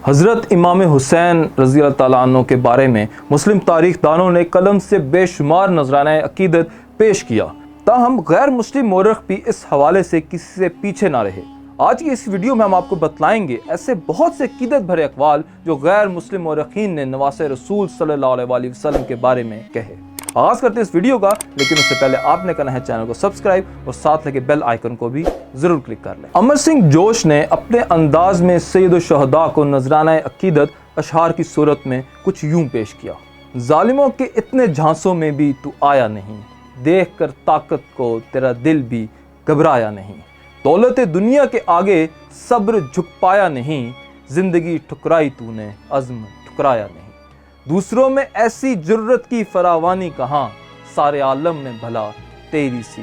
حضرت امام حسین رضی اللہ تعالیٰ عنہ کے بارے میں مسلم تاریخ دانوں نے قلم سے بے شمار نذرانہ عقیدت پیش کیا، تاہم غیر مسلم مورخ بھی اس حوالے سے کسی سے پیچھے نہ رہے۔ آج کی اس ویڈیو میں ہم آپ کو بتلائیں گے ایسے بہت سے عقیدت بھرے اقوال جو غیر مسلم مورخین نے نواسہ رسول صلی اللہ علیہ وسلم کے بارے میں کہے۔ آغاز کرتے ہیں اس ویڈیو کا، لیکن اس سے پہلے آپ نے کرنا ہے چینل کو سبسکرائب اور ساتھ لگے بیل آئیکن کو بھی ضرور کلک کر لیں۔ امر سنگھ جوش نے اپنے انداز میں سید الشہداء کو نذرانہ عقیدت اشعار کی صورت میں کچھ یوں پیش کیا: ظالموں کے اتنے جھانسوں میں بھی تو آیا نہیں، دیکھ کر طاقت کو تیرا دل بھی گھبرایا نہیں، دولت دنیا کے آگے صبر جھک پایا نہیں، زندگی ٹھکرائی تو نے عزم ٹھکرایا نہیں، دوسروں میں ایسی جرت کی فراوانی کہاں، سارے عالم میں بھلا تیری سی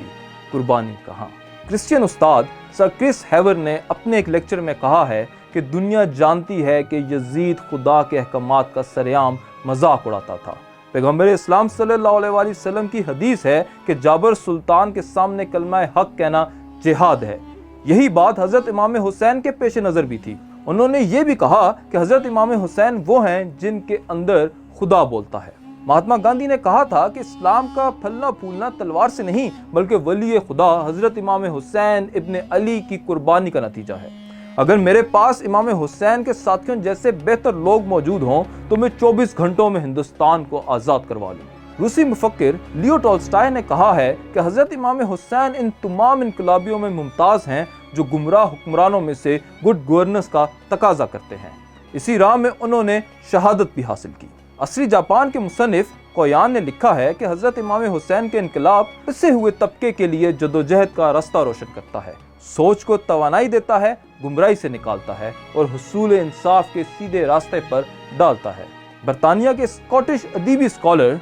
قربانی کہاں۔ کرسچین استاد سر کرس ہیور نے اپنے ایک لیکچر میں کہا ہے کہ دنیا جانتی ہے کہ یزید خدا کے احکامات کا سرعام مذاق اڑاتا تھا۔ پیغمبر اسلام صلی اللہ علیہ وسلم کی حدیث ہے کہ جابر سلطان کے سامنے کلمہ حق کہنا جہاد ہے۔ یہی بات حضرت امام حسین کے پیش نظر بھی تھی۔ انہوں نے یہ بھی کہا کہ حضرت امام حسین وہ ہیں جن کے اندر خدا بولتا ہے۔ مہاتما گاندھی نے کہا تھا کہ اسلام کا پھلنا پھولنا تلوار سے نہیں بلکہ ولی خدا حضرت امام حسین ابن علی کی قربانی کا نتیجہ ہے۔ اگر میرے پاس امام حسین کے ساتھیوں جیسے بہتر لوگ موجود ہوں تو میں 24 گھنٹوں میں ہندوستان کو آزاد کروا لوں۔ روسی مفکر لیو ٹولسٹائے نے کہا ہے کہ حضرت امام حسین ان تمام انقلابیوں میں ممتاز ہیں جو گمراہ حکمرانوں میں سے گڈ گورننس کا تقاضا کرتے ہیں۔ اسی راہ میں انہوں نے شہادت بھی حاصل کی۔ عصری جاپان کے مصنف کویان نے لکھا ہے کہ حضرت امام حسین کے انقلاب پسے ہوئے طبقے کے لیے جدوجہد کا راستہ روشن کرتا ہے، سوچ کو توانائی دیتا ہے، گمراہی سے نکالتا ہے اور حصول انصاف کے سیدھے راستے پر ڈالتا ہے۔ برطانیہ کے اسکاٹش ادیبی اسکالر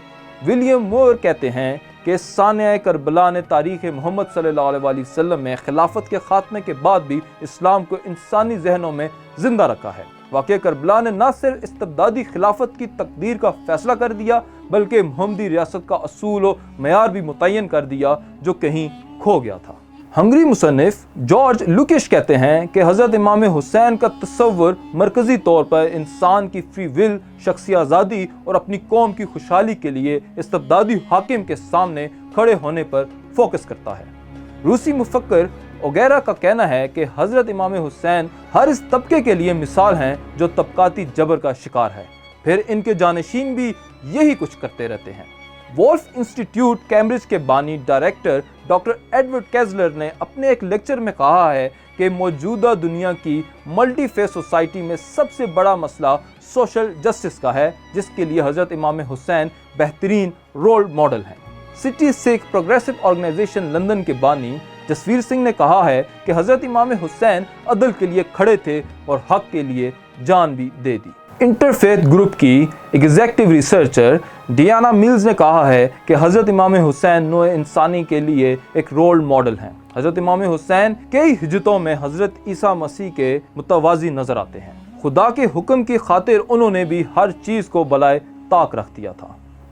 ولیم مور کہتے ہیں کہ سانحہ کربلا نے تاریخ محمد صلی اللہ علیہ وسلم میں خلافت کے خاتمے کے بعد بھی اسلام کو انسانی ذہنوں میں زندہ رکھا ہے۔ واقعہ کربلا نے نہ صرف استبدادی خلافت کی تقدیر کا فیصلہ کر دیا بلکہ محمدی ریاست کا اصول و معیار بھی متعین کر دیا جو کہیں کھو گیا تھا۔ ہنگری مصنف جارج لوکش کہتے ہیں کہ حضرت امام حسین کا تصور مرکزی طور پر انسان کی فری ول، شخصی آزادی اور اپنی قوم کی خوشحالی کے لیے استبدادی حاکم کے سامنے کھڑے ہونے پر فوکس کرتا ہے۔ روسی مفکر اوگیرا کا کہنا ہے کہ حضرت امام حسین ہر اس طبقے کے لیے مثال ہیں جو طبقاتی جبر کا شکار ہے، پھر ان کے جانشین بھی یہی کچھ کرتے رہتے ہیں۔ وولف انسٹیٹیوٹ کیمبرج کے بانی ڈائریکٹر ڈاکٹر ایڈورڈ کیزلر نے اپنے ایک لیکچر میں کہا ہے کہ موجودہ دنیا کی ملٹی فیس سوسائٹی میں سب سے بڑا مسئلہ سوشل جسٹس کا ہے، جس کے لیے حضرت امام حسین بہترین رول ماڈل ہیں۔ سٹی سکھ پروگریسو آرگنائزیشن لندن کے بانی جسویر سنگھ نے کہا ہے کہ حضرت امام حسین عدل کے لیے کھڑے تھے اور حق کے لیے جان بھی دے دی۔ انٹرفیتھ گروپ کی ایگزیکٹو ریسرچر ڈیانا میلز نے کہا ہے کہ حضرت امام حسین نوع انسانی کے لیے ایک رول ماڈل ہیں۔ حضرت امام حسین کئی ہجرتوں میں حضرت عیسیٰ مسیح کے متوازی نظر آتے ہیں۔ خدا کے حکم کی خاطر انہوں نے بھی ہر چیز کو بالائے طاق رکھ دیا تھا۔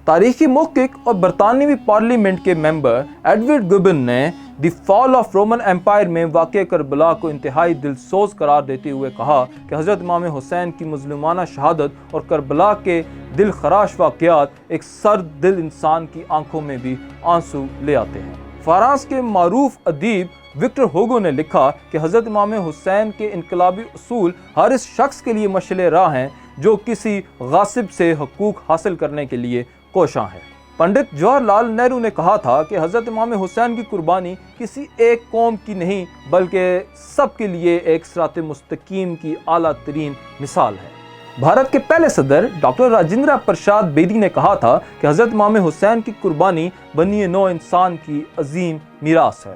تاریخی محقق اور برطانوی پارلیمنٹ کے ممبر ایڈورڈ گبن نے دی فال آف رومن امپائر میں واقع کربلا کو انتہائی دلسوز قرار دیتے ہوئے کہا کہ حضرت امام حسین کی مظلومانہ شہادت اور کربلا کے دل خراش واقعات ایک سرد دل انسان کی آنکھوں میں بھی آنسو لے آتے ہیں۔ فرانس کے معروف ادیب وکٹر ہوگو نے لکھا کہ حضرت امام حسین کے انقلابی اصول ہر اس شخص کے لیے مشعل راہ ہیں جو کسی غاصب سے حقوق حاصل کرنے کے لیے کوشاں ہے۔ پنڈت جواہر لال نہرو نے کہا تھا کہ حضرت امام حسین کی قربانی کسی ایک قوم کی نہیں بلکہ سب کے لیے ایک صراط مستقیم کی اعلیٰ ترین مثال ہے۔ بھارت کے پہلے صدر ڈاکٹر راجندرہ پرساد بیدی نے کہا تھا کہ حضرت امام حسین کی قربانی بنی نوع انسان کی عظیم میراث ہے۔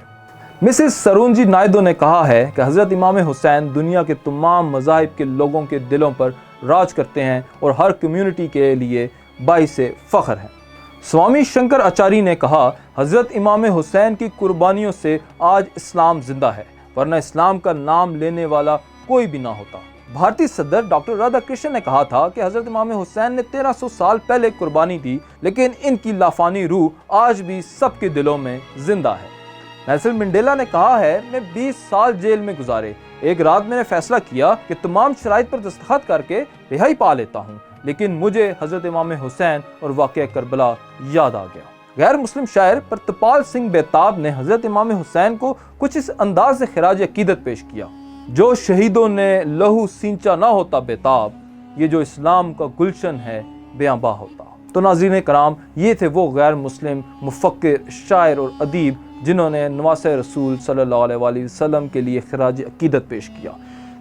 مسز سرونجی نائیڈو نے کہا ہے کہ حضرت امام حسین دنیا کے تمام مذاہب کے لوگوں کے دلوں پر راج کرتے ہیں اور ہر کمیونٹی کے لیے باعث فخر ہیں۔ سوامی شنکر آچاری نے کہا حضرت امام حسین کی قربانیوں سے آج اسلام زندہ ہے، ورنہ اسلام کا نام لینے والا کوئی بھی نہ ہوتا۔ بھارتی صدر ڈاکٹر رادھا کرشن نے کہا تھا کہ حضرت امام حسین نے 1300 سال پہلے قربانی دی لیکن ان کی لافانی روح آج بھی سب کے دلوں میں زندہ ہے۔ نیلسن منڈیلا نے کہا ہے میں 20 سال جیل میں گزارے، ایک رات میں نے فیصلہ کیا کہ تمام شرائط پر دستخط کر کے رہائی پا لیتا ہوں، لیکن مجھے حضرت امام حسین اور واقعہ کربلا یاد آ گیا۔ غیر مسلم شاعر پرتپال سنگھ بیتاب نے حضرت امام حسین کو کچھ اس انداز سے خراج عقیدت پیش کیا: جو شہیدوں نے لہو سینچا نہ ہوتا بیتاب، یہ جو اسلام کا گلشن ہے بیاباں ہوتا۔ تو ناظرین کرام، یہ تھے وہ غیر مسلم مفکر، شاعر اور ادیب جنہوں نے نواسہ رسول صلی اللہ علیہ وآلہ وسلم کے لیے خراج عقیدت پیش کیا،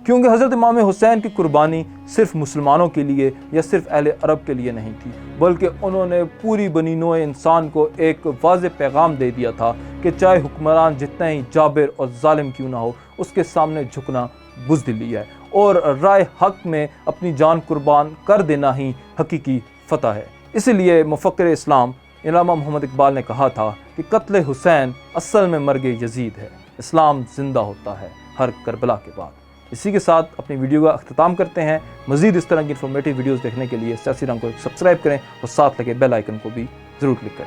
کیونکہ حضرت امام حسین کی قربانی صرف مسلمانوں کے لیے یا صرف اہل عرب کے لیے نہیں تھی، بلکہ انہوں نے پوری بنی نوع انسان کو ایک واضح پیغام دے دیا تھا کہ چاہے حکمران جتنا ہی جابر اور ظالم کیوں نہ ہو، اس کے سامنے جھکنا بزدلی ہے، اور رائے حق میں اپنی جان قربان کر دینا ہی حقیقی فتح ہے۔ اسی لیے مفکر اسلام علامہ محمد اقبال نے کہا تھا کہ قتل حسین اصل میں مرگ یزید ہے، اسلام زندہ ہوتا ہے ہر کربلا کے بعد۔ اسی کے ساتھ اپنی ویڈیو کا اختتام کرتے ہیں۔ مزید اس طرح کی انفارمیٹیو ویڈیوز دیکھنے کے لیے سیاسی رنگ کو سبسکرائب کریں اور ساتھ لگے بیل آئیکن کو بھی ضرور کلک کریں۔